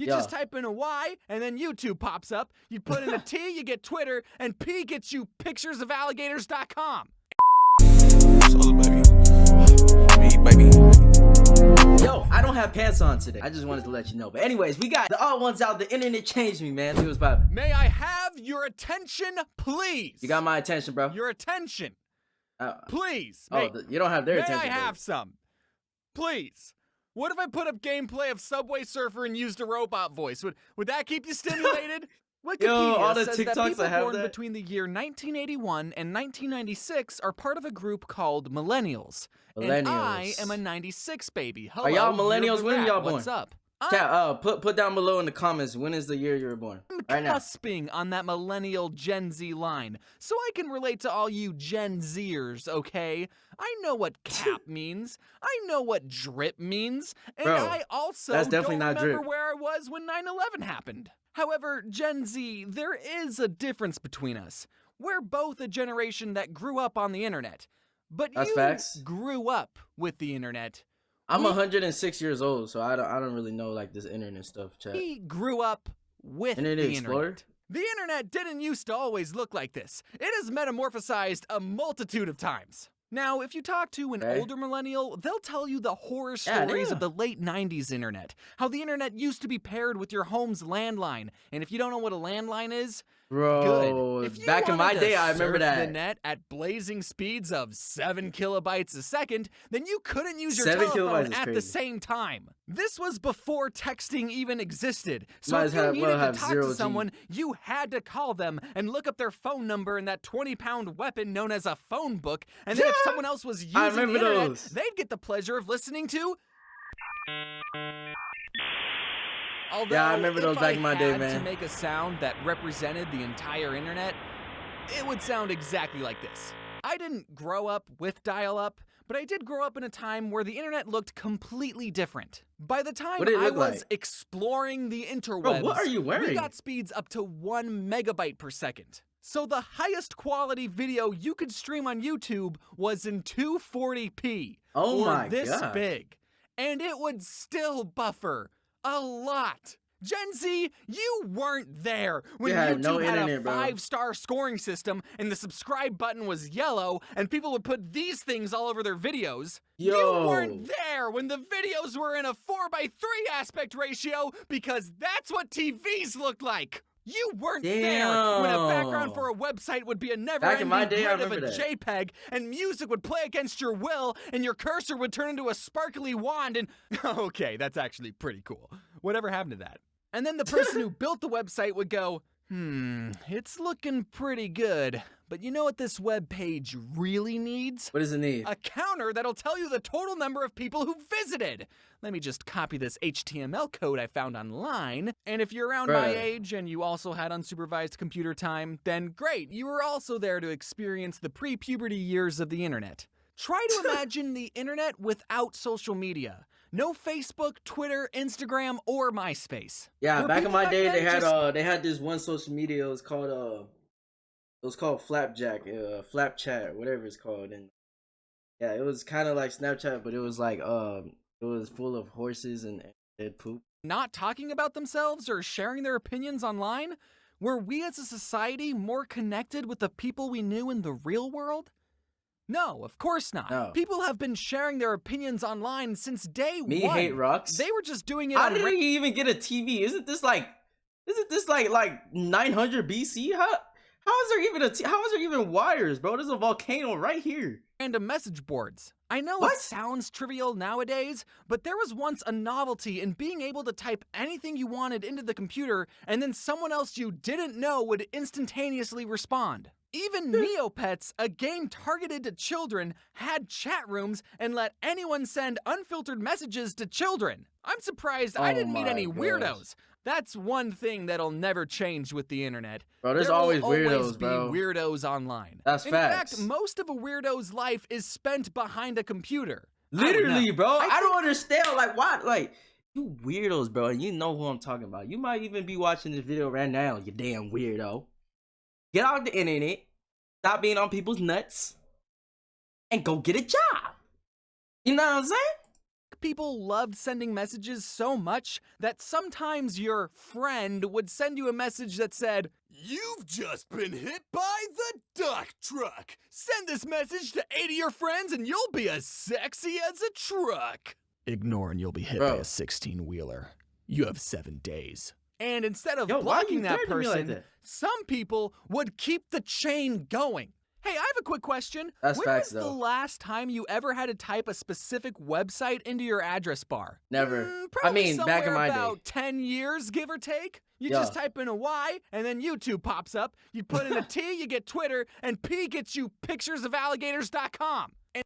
You just type in a Y, and then YouTube pops up. You put in a T, you get Twitter, and P gets you pictures of alligators.com. Soul baby. Me, baby. Yo, I don't have pants on today. I just wanted to let you know. But anyways, we got the odd ones out. The internet changed me, man. See what's poppin'. May I have your attention, please? You got my attention, bro. Your attention. Please. You don't have their attention. May I have some? Please. What if I put up gameplay of Subway Surfer and used a robot voice? Would that keep you stimulated? Wikipedia all the says TikToks that people I have born that. between the year 1981 and 1996 are part of a group called Millennials. And I am a 96 baby. Hello, are y'all Millennials? When y'all born? What's up? Chat, put down below in the comments when is the year you were born. I'm cusping on that millennial Gen Z line, so I can relate to all you Gen Zers, okay? I know what cap means. I know what drip means. And Bro, I also that's definitely don't not remember drip. where I was when 9/11 happened. However, Gen Z, there is a difference between us. We're both a generation that grew up on the internet. But That's you facts. grew up with the internet. I'm 106 years old, so I don't really know like this internet stuff, chat. We grew up with Internet the Explorer? internet. The internet didn't used to always look like this. It has metamorphosized a multitude of times. Now, if you talk to an older millennial, they'll tell you the horror stories of the late 90s internet. How the internet used to be paired with your home's landline. And if you don't know what a landline is, Bro, good. If you back in my wanted to day, I remember surf that. the net at blazing speeds of 7 kilobytes a second, then you couldn't use your 7 kilobytes telephone is at the crazy. same time. This was before texting even existed. So Might if as you well needed to have talk 0 to G. someone, you had to call them and look up their phone number in that 20-pound weapon known as a phone book. And then if someone else was using the remember internet, those. they'd get the pleasure of listening to... Although, I remember those back in my day, if I had man. to make a sound that represented the entire internet, it would sound exactly like this. I didn't grow up with dial-up, but I did grow up in a time where the internet looked completely different. By the time What did it I look was like? exploring the interwebs, Bro, what are you we wearing? got speeds up to 1 megabyte per second. So the highest quality video you could stream on YouTube was in 240p. Oh or my this God. big. And it would still buffer a lot. Gen Z, you weren't there when You had YouTube no had a internet, bro. 5-star scoring system and the subscribe button was yellow and people would put these things all over their videos. Yo. You weren't there when the videos were in a 4:3 aspect ratio because that's what TVs looked like. You weren't there when a background for a website would be a Back in my never-ending day, I grid of a remember that. JPEG, and music would play against your will, and your cursor would turn into a sparkly wand, and... Okay, that's actually pretty cool. Whatever happened to that? And then the person who built the website would go, it's looking pretty good, but you know what this web page really needs? What does it need? A counter that'll tell you the total number of people who visited. Let me just copy this HTML code I found online. And if you're around my Bruh. age and you also had unsupervised computer time, then great, you were also there to experience the pre-puberty years of the internet. Try to imagine the internet without social media. No Facebook, Twitter, Instagram, or MySpace. Yeah, Were back in people my back day, then just- they had this one social media. It was called Flapjack, Flapchat, whatever it's called, and yeah, it was kind of like Snapchat, but it was like it was full of horses and dead poop. not talking about themselves or sharing their opinions online? Were we as a society more connected with the people we knew in the real world? No, of course not. No. People have been sharing their opinions online since day Me one. hate rocks. They were just doing it How on did he even get a TV? Isn't this like 900 BC? How is there even wires, bro? There's a volcano right here. random message boards. I know What? it sounds trivial nowadays, but there was once a novelty in being able to type anything you wanted into the computer and then someone else you didn't know would instantaneously respond. Even Neopets, a game targeted to children, had chat rooms and let anyone send unfiltered messages to children. I'm surprised I Oh didn't meet my any gosh. weirdos. That's one thing that'll never change with the internet. Bro, there's There will always weirdos, always be bro. weirdos online. That's In facts. fact, most of a weirdo's life is spent behind a computer. I would Literally, know. bro. I think- don't understand. Like, why? Like, you weirdos, bro. And you know who I'm talking about. You might even be watching this video right now, you damn weirdo. Get off the internet. Stop being on people's nuts. And go get a job. You know what I'm saying? people loved sending messages so much that sometimes your friend would send you a message that said, "You've just been hit by the duck truck. Send this message to 8 of your friends and you'll be as sexy as a truck." Ignore and you'll be hit by a 16-wheeler. You have 7 days. And instead of blocking that person, some people would keep the chain going. Hey, I have a quick question. That's when facts, was the last time you ever had to type a specific website into your address bar? Never. Probably Back in my day. about 10 years, give or take. You just type in a Y, and then YouTube pops up. You put in a T, you get Twitter, and P gets you picturesofelligators.com. And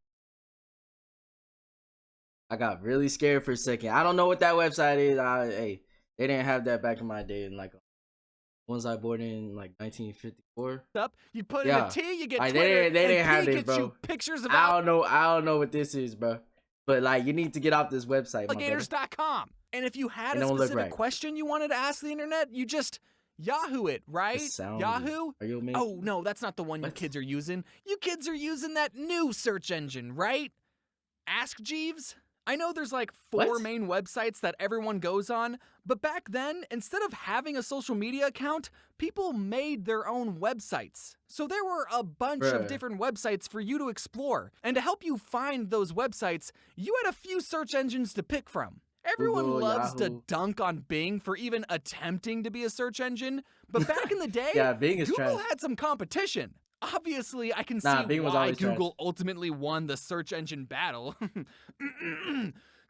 I got really scared for a second. I don't know what that website is. Hey, they didn't have that back in my day. And like, once I born in like 1954. You put in a T, you get Twitter, they didn't and have P this, gets bro. you pictures of I don't know what this is, bro. But like, you need to get off this website, alligators.com. And if you had a specific question you wanted to ask the internet, you just Yahoo it, right? Yahoo? Are you amazing? Oh, no, that's not the one you kids are using. You kids are using that new search engine, right? Ask Jeeves? I know there's like 4 main websites that everyone goes on, but back then, instead of having a social media account, people made their own websites. So there were a bunch of different websites for you to explore. And to help you find those websites, you had a few search engines to pick from. Everyone Google, loves Yahoo. to dunk on Bing for even attempting to be a search engine, but back in the day, Bing is Google trash. had some competition. Obviously, I can see Bing was why always Google trash. ultimately won the search engine battle.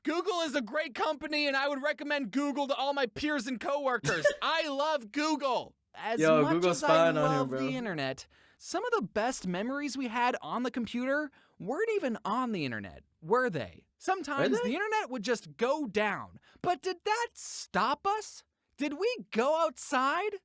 Google is a great company, and I would recommend Google to all my peers and coworkers. I love Google. As much Google's as I spying on him, love bro. the internet, some of the best memories we had on the computer weren't even on the internet, were they? Sometimes the internet would just go down. But did that stop us? Did we go outside?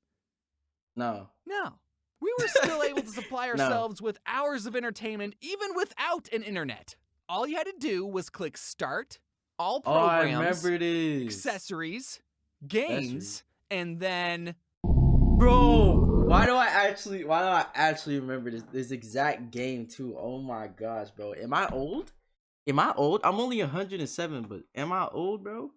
No. No. We were still able to supply ourselves with hours of entertainment even without an internet. All you had to do was click start, all programs, I remember this. accessories, games, and then... Bro, why do I actually remember this exact game too? Oh my gosh, bro. Am I old? I'm only 107, but am I old, bro?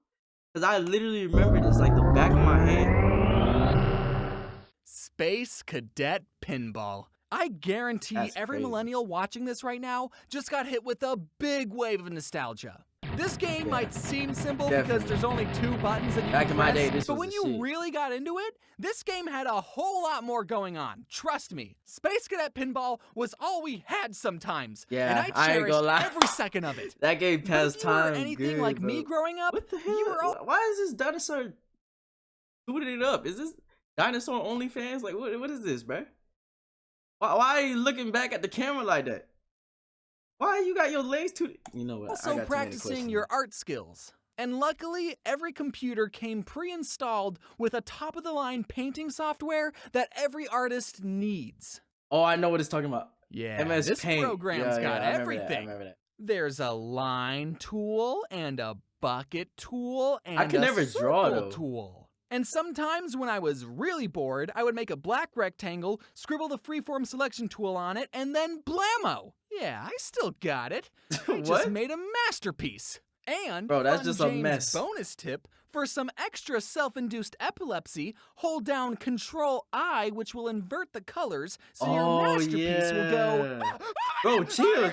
Because I literally remember this like the back of my hand. Space Cadet Pinball. I guarantee every millennial watching this right now just got hit with a big wave of nostalgia. This game might seem simple because there's only 2 buttons that you can press, but when you really got into it, this game had a whole lot more going on. Trust me, Space Cadet Pinball was all we had sometimes, and I cherished every second of it. That game passed time. If you were anything like me growing up, what the hell? Why is this dinosaur tooting it up? Is this dinosaur OnlyFans? Like, what is this, bro? Why are you looking back at the camera like that? Why you got your legs too? You know what? Also practicing your art skills. And luckily, every computer came pre-installed with a top-of-the-line painting software that every artist needs. Oh, I know what it's talking about. Yeah, MS this Paint. program's got everything. I remember that. There's a line tool and a bucket tool and I can never draw though. Tool. And sometimes when I was really bored, I would make a black rectangle, scribble the freeform selection tool on it, and then blammo! Yeah, I still got it. I just made a masterpiece. And bro, that's just James a mess. Bonus tip, for some extra self-induced epilepsy, hold down Control-I, which will invert the colors, so your masterpiece will go... Bro, chill.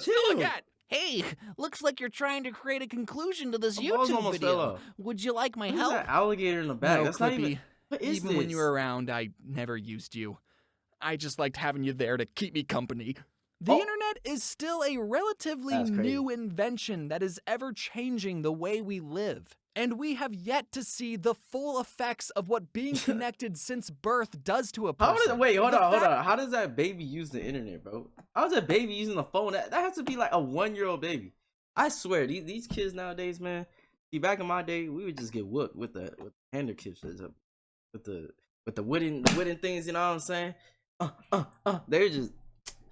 Hey, looks like you're trying to create a conclusion to this YouTube video. Would you like my help? That alligator in the back. No, That's Clippy. not even. What is Even this? when you were around, I never used you. I just liked having you there to keep me company. The internet is still a relatively new invention that is ever changing the way we live. And we have yet to see the full effects of what being connected since birth does to a person. Wait, hold on. How does that baby use the internet, bro? How's that baby using the phone? That has to be like a 1-year-old baby. I swear, these kids nowadays, man. See, back in my day, we would just get whooped with the hander kids, with the wooden things. You know what I'm saying? They're just,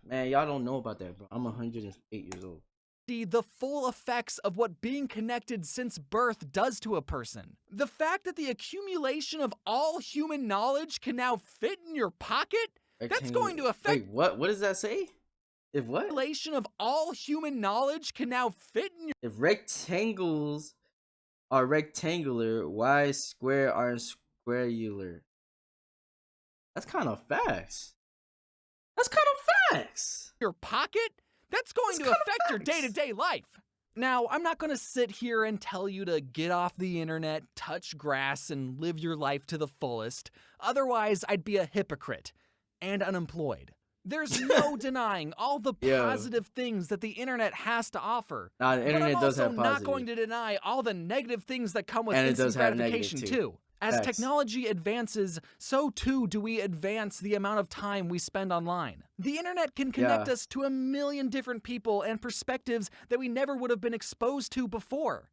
man, y'all don't know about that, bro. I'm 108 years old. See the full effects of what being connected since birth does to a person. The fact that the accumulation of all human knowledge can now fit in your pocket, that's going to affect... Wait, what? What does that say? If what? Accumulation of all human knowledge can now fit in your... If rectangles are rectangular, why square aren't squarular? That's kind of facts. That's kind of facts. Your pocket? That's going to affect your day-to-day life. Now, I'm not going to sit here and tell you to get off the internet, touch grass, and live your life to the fullest. Otherwise, I'd be a hypocrite and unemployed. There's no denying all the positive things that the internet has to offer. Nah, the internet does have I'm also positive. not going to deny all the negative things that come with And it instant does have gratification negative, too. As Facts. technology advances, so too do we advance the amount of time we spend online. The internet can connect us to a million different people and perspectives that we never would have been exposed to before.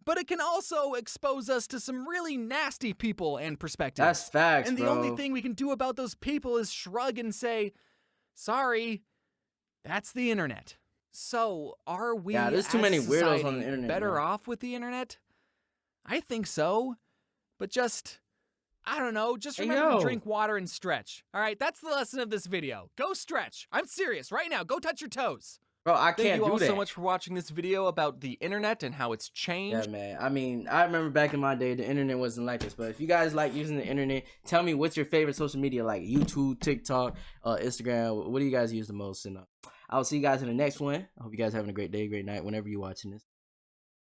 But it can also expose us to some really nasty people and perspectives. That's facts, And the bro. only thing we can do about those people is shrug and say, sorry, that's the internet. So, are we there's too many weirdos on the society internet, better man. off with the internet? I think so. But just, I don't know, just remember to drink water and stretch. All right, that's the lesson of this video. Go stretch. I'm serious. Right now, go touch your toes. Bro, I can't do that. Thank you all so much for watching this video about the internet and how it's changed. Yeah, man. I mean, I remember back in my day, the internet wasn't like this. But if you guys like using the internet, tell me what's your favorite social media, like YouTube, TikTok, Instagram. What do you guys use the most? And I'll see you guys in the next one. I hope you guys are having a great day, great night, whenever you're watching this.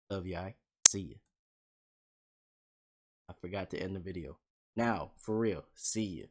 Love you. See you. I forgot to end the video. Now, for real, see you.